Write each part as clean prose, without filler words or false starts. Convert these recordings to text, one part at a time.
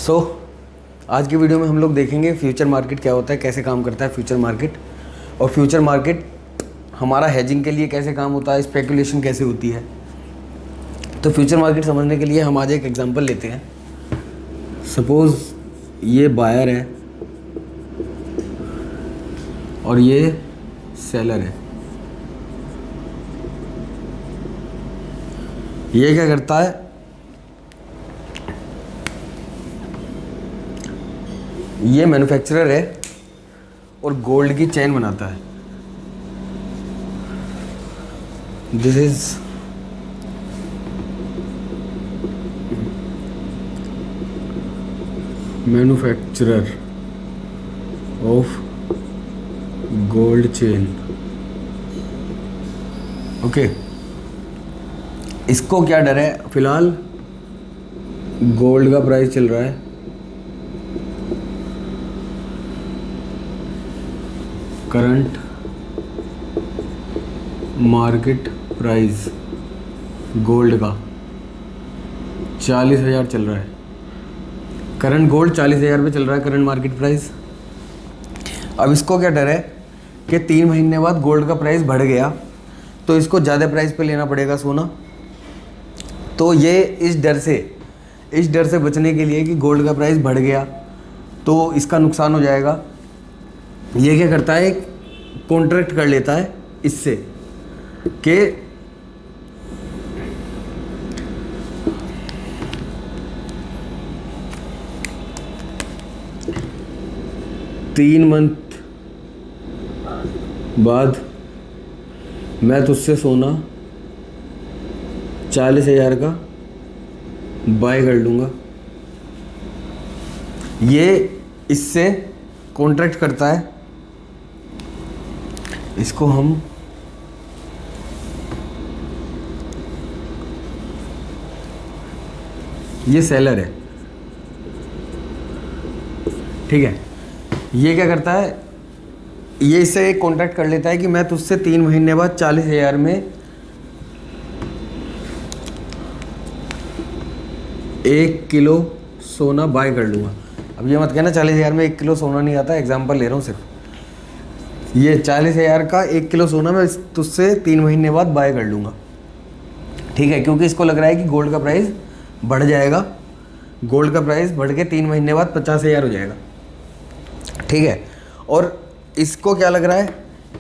सो आज की वीडियो में हम लोग देखेंगे फ्यूचर मार्केट क्या होता है, कैसे काम करता है फ्यूचर मार्केट, और फ्यूचर मार्केट हमारा हेजिंग के लिए कैसे काम होता है, स्पेकुलेशन कैसे होती है। तो फ्यूचर मार्केट समझने के लिए हम आज एक एग्जांपल लेते हैं। सपोज़ ये बायर है और ये सेलर है। ये क्या करता है, ये मैन्युफैक्चरर है और गोल्ड की चेन बनाता है। This is manufacturer of gold chain. Okay, इसको क्या डर है, फिलहाल गोल्ड का प्राइस चल रहा है करंट मार्केट प्राइस गोल्ड का 40,000 चल रहा है। करंट गोल्ड 40,000 पे चल रहा है, करंट मार्केट प्राइस। अब इसको क्या डर है कि 3 महीने बाद गोल्ड का प्राइस बढ़ गया तो इसको ज़्यादा प्राइस पे लेना पड़ेगा सोना। तो ये इस डर से बचने के लिए कि गोल्ड का प्राइस बढ़ गया तो इसका नुकसान हो जाएगा, ये क्या करता है, एक कॉन्ट्रैक्ट कर लेता है इससे कि 3 मंथ बाद मैं तुझसे सोना 40,000 का बाय कर लूँगा। ये इससे कॉन्ट्रैक्ट करता है, इसको हम ये सेलर है, ठीक है। ये क्या करता है, ये इससे एक कॉन्ट्रैक्ट कर लेता है कि मैं तुझसे 3 महीने बाद 40,000 में 1 किलो सोना बाय कर लूँगा। अब ये मत कहना 40,000 में 1 किलो सोना नहीं आता, एग्जांपल ले रहा हूँ सिर्फ। ये 40,000 का 1 किलो सोना मैं तुझसे 3 महीने बाद बाय कर लूँगा, ठीक है। क्योंकि इसको लग रहा है कि गोल्ड का प्राइस बढ़ जाएगा, गोल्ड का प्राइस बढ़ के 3 महीने बाद 50,000 हो जाएगा, ठीक है। और इसको क्या लग रहा है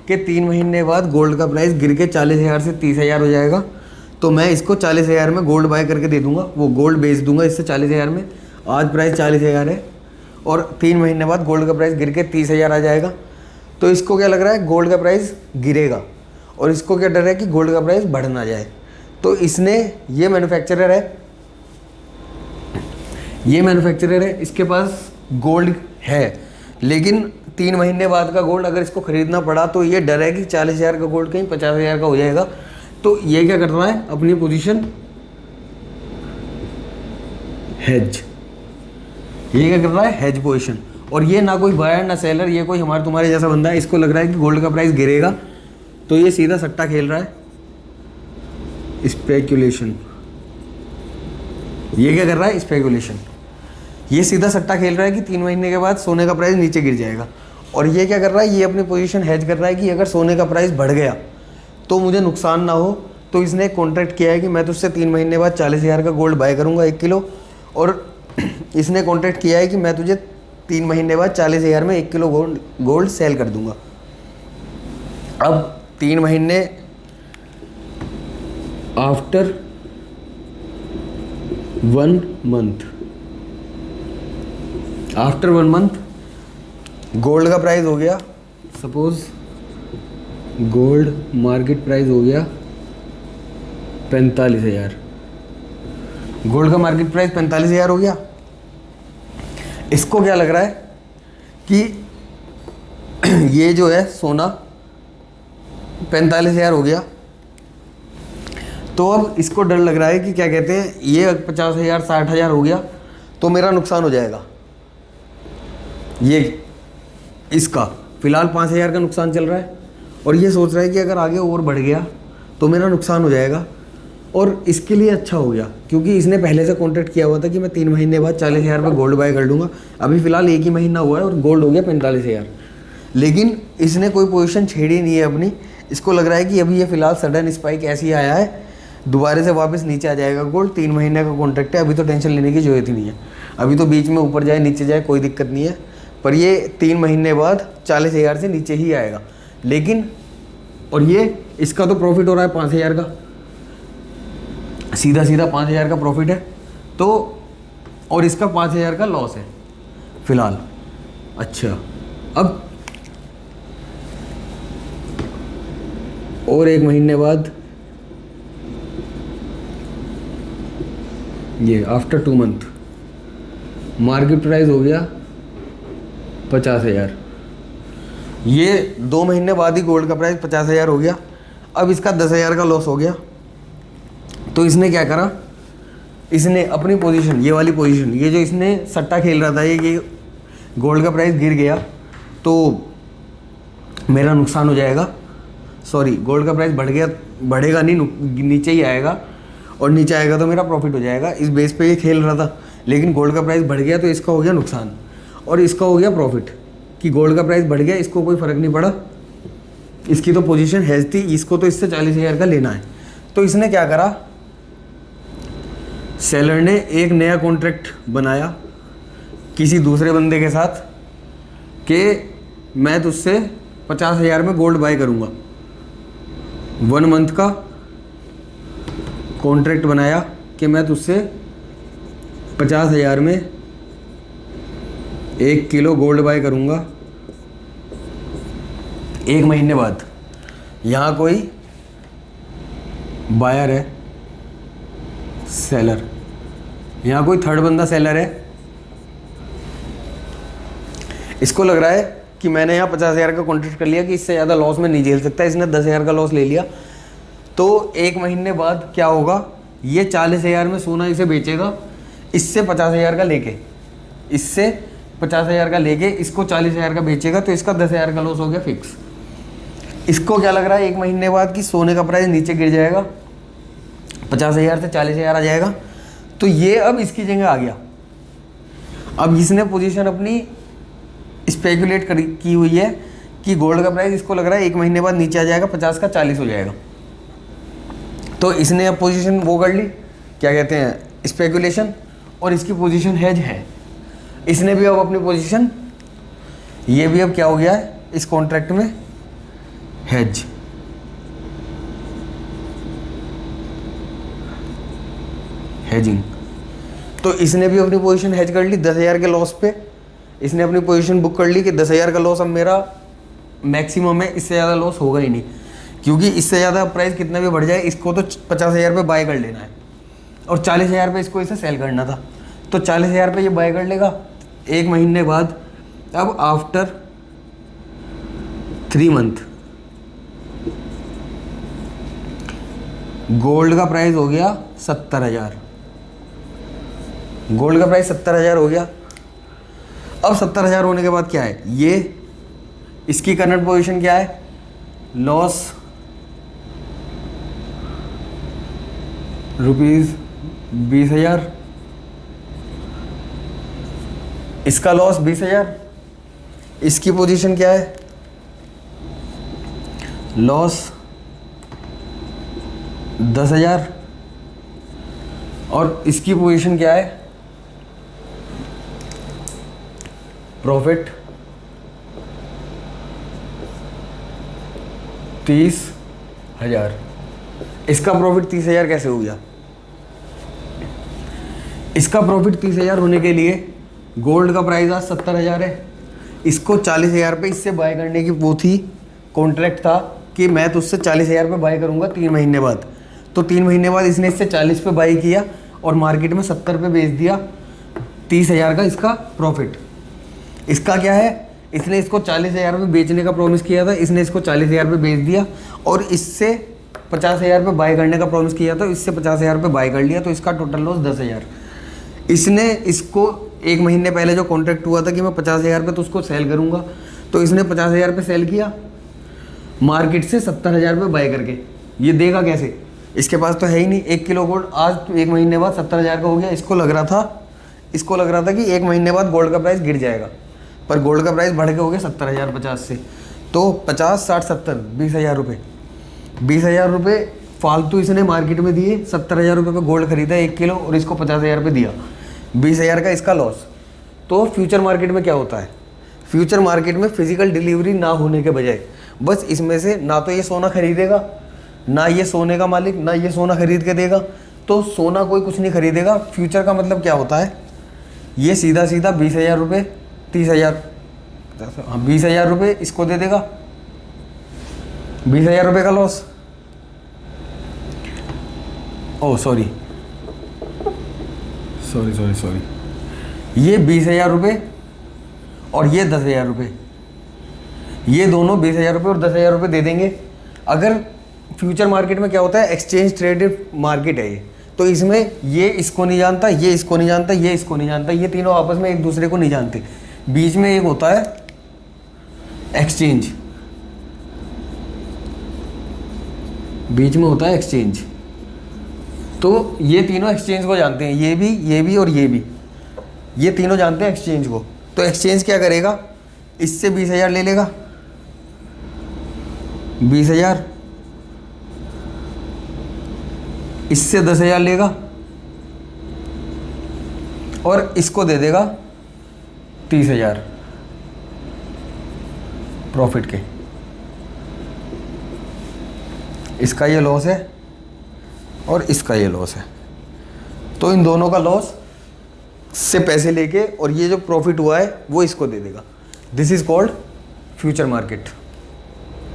कि 3 महीने बाद गोल्ड का प्राइस गिर के 40,000 से 30,000 हो जाएगा, तो मैं इसको 40,000 में गोल्ड बाय करके दे दूंगा, वो गोल्ड बेच दूंगा इससे 40,000 में। आज प्राइस 40,000 है और 3 महीने बाद गोल्ड का प्राइस गिर के 30,000 आ जाएगा। तो इसको क्या लग रहा है, गोल्ड का प्राइस गिरेगा, और इसको क्या डर है कि गोल्ड का प्राइस बढ़ ना जाए। तो इसने, ये मैन्युफैक्चरर है, इसके पास गोल्ड है, लेकिन 3 महीने बाद का गोल्ड अगर इसको ख़रीदना पड़ा तो ये डर है कि 40,000 का गोल्ड कहीं 50,000 का हो जाएगा। तो ये क्या कर रहा है, अपनी पोजीशन हेज, ये क्या कर रहा है, हेज पोजीशन। और ये ना कोई बायर ना सेलर, ये कोई हमारे तुम्हारे जैसा बंदा है, इसको लग रहा है कि गोल्ड का प्राइस गिरेगा तो ये सीधा सट्टा खेल रहा है, स्पेकुलेशन। ये क्या कर रहा है, स्पेकुलेशन। ये सीधा सट्टा खेल रहा है कि 3 महीने के बाद सोने का प्राइस नीचे गिर जाएगा। और ये क्या कर रहा है, ये अपनी पोजीशन हेज कर रहा है कि अगर सोने का प्राइस बढ़ गया तो मुझे नुकसान ना हो। तो इसने एक कॉन्ट्रैक्ट किया है कि मैं तुझसे 3 महीने बाद 40,000 का गोल्ड बाय करूँगा 1 किलो, और इसने कॉन्ट्रैक्ट किया है कि मैं तुझे 3 महीने बाद 40,000 में 1 किलो गोल्ड सेल कर दूंगा। अब 3 महीने after 1 month, after 1 month gold का प्राइस हो गया, सपोज गोल्ड मार्केट प्राइस हो गया 45,000। गोल्ड का मार्केट प्राइस 45,000 हो गया। इसको क्या लग रहा है कि ये जो है सोना 45,000 हो गया, तो अब इसको डर लग रहा है कि क्या कहते हैं, ये 50,000 60,000 हो गया तो मेरा नुकसान हो जाएगा। ये इसका फ़िलहाल 5,000 का नुकसान चल रहा है और ये सोच रहा है कि अगर आगे और बढ़ गया तो मेरा नुकसान हो जाएगा। और इसके लिए अच्छा हो गया क्योंकि इसने पहले से कॉन्ट्रैक्ट किया हुआ था कि मैं 3 महीने बाद 40,000 रुपये गोल्ड बाय कर लूँगा। अभी फ़िलहाल 1 ही महीना हुआ है और गोल्ड हो गया 45,000। लेकिन इसने कोई पोजीशन छेड़ी नहीं है अपनी। इसको लग रहा है कि अभी ये फ़िलहाल सडन स्पाइक ऐसे ही आया है, दोबारा से वापस नीचे आ जाएगा गोल्ड। 3 महीने का कॉन्ट्रैक्ट है, अभी तो टेंशन लेने की ज़रूरत ही नहीं है। अभी तो बीच में ऊपर जाए नीचे जाए कोई दिक्कत नहीं है, पर ये 3 महीने बाद 40,000 से नीचे ही आएगा। लेकिन और ये इसका तो प्रॉफिट हो रहा है 5,000 का, सीधा सीधा 5,000 का प्रॉफिट है तो, और इसका 5,000 का लॉस है फिलहाल। अच्छा, अब और 1 महीने बाद ये आफ्टर 2 मंथ मार्केट प्राइस हो गया 50,000। ये 2 महीने बाद ही गोल्ड का प्राइस 50,000 हो गया। अब इसका 10,000 का लॉस हो गया। तो इसने क्या करा, इसने अपनी पोजीशन, ये वाली पोजीशन, ये जो इसने सट्टा खेल रहा था, ये गोल्ड का प्राइस गिर गया तो मेरा नुकसान हो जाएगा, सॉरी गोल्ड का प्राइस बढ़ गया, बढ़ेगा नहीं, नीचे ही आएगा, और नीचे आएगा तो मेरा प्रॉफिट हो जाएगा। इस बेस पे ये खेल रहा था, लेकिन गोल्ड का प्राइस बढ़ गया तो इसका हो गया नुकसान और इसका हो गया प्रॉफिट कि गोल्ड का प्राइस बढ़ गया, इसको कोई फ़र्क नहीं पड़ा, इसकी तो पोजीशन हेज थी, इसको तो इससे 40,000 का लेना है। तो इसने क्या करा, सेलर ने एक नया कॉन्ट्रैक्ट बनाया किसी दूसरे बंदे के साथ कि मैं तुझसे 50,000 में गोल्ड बाय करूँगा। 1 मंथ का कॉन्ट्रैक्ट बनाया कि मैं तुझसे 50,000 में 1 किलो गोल्ड बाय करूँगा। 1 महीने बाद यहाँ कोई बायर है, सेलर, यहाँ कोई थर्ड बंदा सेलर है, इसको लग रहा है कि मैंने यहाँ 50,000 का कॉन्ट्रैक्ट कर लिया कि इससे ज़्यादा लॉस में नहीं झेल सकता, इसने 10,000 का लॉस ले लिया। तो 1 महीने बाद क्या होगा, ये 40,000 में सोना इसे बेचेगा, इससे 50,000 का लेके, इससे 50,000 का लेके इसको 40,000 का बेचेगा, तो इसका 10,000 का लॉस हो गया फिक्स। इसको क्या लग रहा है 1 महीने बाद कि सोने का प्राइस नीचे गिर जाएगा, 50,000 से 40,000 आ जाएगा, तो ये अब इसकी जगह आ गया। अब इसने पोजीशन अपनी स्पेकुलेट की हुई है कि गोल्ड का प्राइस इसको लग रहा है 1 महीने बाद नीचे आ जाएगा, 50 का 40 हो जाएगा। तो इसने अब पोजीशन वो कर ली, क्या कहते हैं, स्पेकुलेशन, और इसकी पोजीशन हेज है। इसने भी अब अपनी पोजीशन, ये भी अब क्या हो गया है इस कॉन्ट्रैक्ट में, हेज। हेजिंग। तो इसने भी अपनी पोजीशन हेज कर ली 10,000 के लॉस पे, इसने अपनी पोजीशन बुक कर ली कि 10,000 का लॉस अब मेरा मैक्सिमम है, इससे ज़्यादा लॉस होगा ही नहीं, क्योंकि इससे ज़्यादा प्राइस कितना भी बढ़ जाए इसको तो 50,000 पे बाय कर लेना है, और 40,000 पे इसको इसे सेल करना था, तो 40,000 पे ये बाय कर लेगा 1 महीने बाद। अब आफ्टर 3 मंथ गोल्ड का प्राइस हो गया 70,000, गोल्ड का प्राइस 70,000 हो गया। अब 70,000 होने के बाद क्या है, ये इसकी करंट पोजीशन क्या है, लॉस ₹20,000, इसका लॉस 20,000, इसकी पोजीशन क्या है, लॉस 10,000, और इसकी पोजीशन क्या है, प्रॉफिट 30,000। इसका प्रॉफिट 30,000 कैसे हो गया, इसका प्रॉफिट 30,000 होने के लिए गोल्ड का प्राइस आज 70,000 है, इसको 40,000 पे इससे बाय करने की वो थी, कॉन्ट्रैक्ट था कि मैं तुझसे 40,000 पे बाय करूंगा 3 महीने बाद। तो 3 महीने बाद इसने इससे 40 पे बाय किया और मार्केट में 70 पे बेच दिया, 30,000 का इसका प्रॉफिट। इसका क्या है, इसने इसको 40,000 पे बेचने का प्रॉमिस किया था, इसने इसको 40,000 पे बेच दिया, और इससे 50,000 पे बाय करने का प्रॉमिस किया था, इससे 50,000 पे बाय कर लिया, तो इसका टोटल लॉस 10,000। इसने इसको 1 महीने पहले जो कॉन्ट्रैक्ट हुआ था कि मैं 50,000 पे तो उसको सेल करूंगा, तो इसने 50,000 पे सेल किया, मार्केट से 70,000 पे बाय करके। ये देगा कैसे, इसके पास तो है ही नहीं। 1 किलो गोल्ड आज तो 1 महीने बाद 70,000 का हो गया। इसको लग रहा था कि 1 महीने बाद गोल्ड का प्राइस गिर जाएगा, पर गोल्ड का प्राइस बढ़ के हो गया 70,000 50 से। तो 50 60 70 20,000 रुपये, 20,000 रुपये फालतू इसने मार्केट में दिए। 70,000 रुपये का गोल्ड खरीदा 1 किलो और इसको 50,000 रुपये दिया, 20,000 का इसका लॉस। तो फ्यूचर मार्केट में क्या होता है, फ्यूचर मार्केट में फिजिकल डिलीवरी ना होने के बजाय बस इसमें से ना तो ये सोना खरीदेगा, ना ये सोने का मालिक, ना ये सोना खरीद के देगा, तो सोना कोई कुछ नहीं खरीदेगा। फ्यूचर का मतलब क्या होता है, ये सीधा सीधा 20,000 रुपये 30,000 हाँ 20,000 रुपये इसको दे देगा, 20,000 रुपये का लॉस। ओह सॉरी, ये 20,000 रुपये और ये 10,000 रुपये, ये दोनों 20,000 रुपये और 10,000 रुपये दे देंगे। अगर फ्यूचर मार्केट में क्या होता है, एक्सचेंज ट्रेडेड मार्केट है ये, तो इसमें ये इसको नहीं जानता, ये इसको नहीं जानता, ये इसको नहीं जानता, ये तीनों आपस में एक दूसरे को नहीं जानते। बीच में एक होता है एक्सचेंज, बीच में होता है एक्सचेंज। तो ये तीनों एक्सचेंज को जानते हैं, ये भी और ये भी, ये तीनों जानते हैं एक्सचेंज को। तो एक्सचेंज क्या करेगा, इससे 20,000 ले लेगा, 20,000, इससे 10,000 लेगा और इसको दे देगा 30,000 प्रॉफिट के। इसका ये लॉस है और इसका ये लॉस है, तो इन दोनों का लॉस से पैसे लेके और ये जो प्रॉफिट हुआ है वो इसको दे देगा। This is called future market.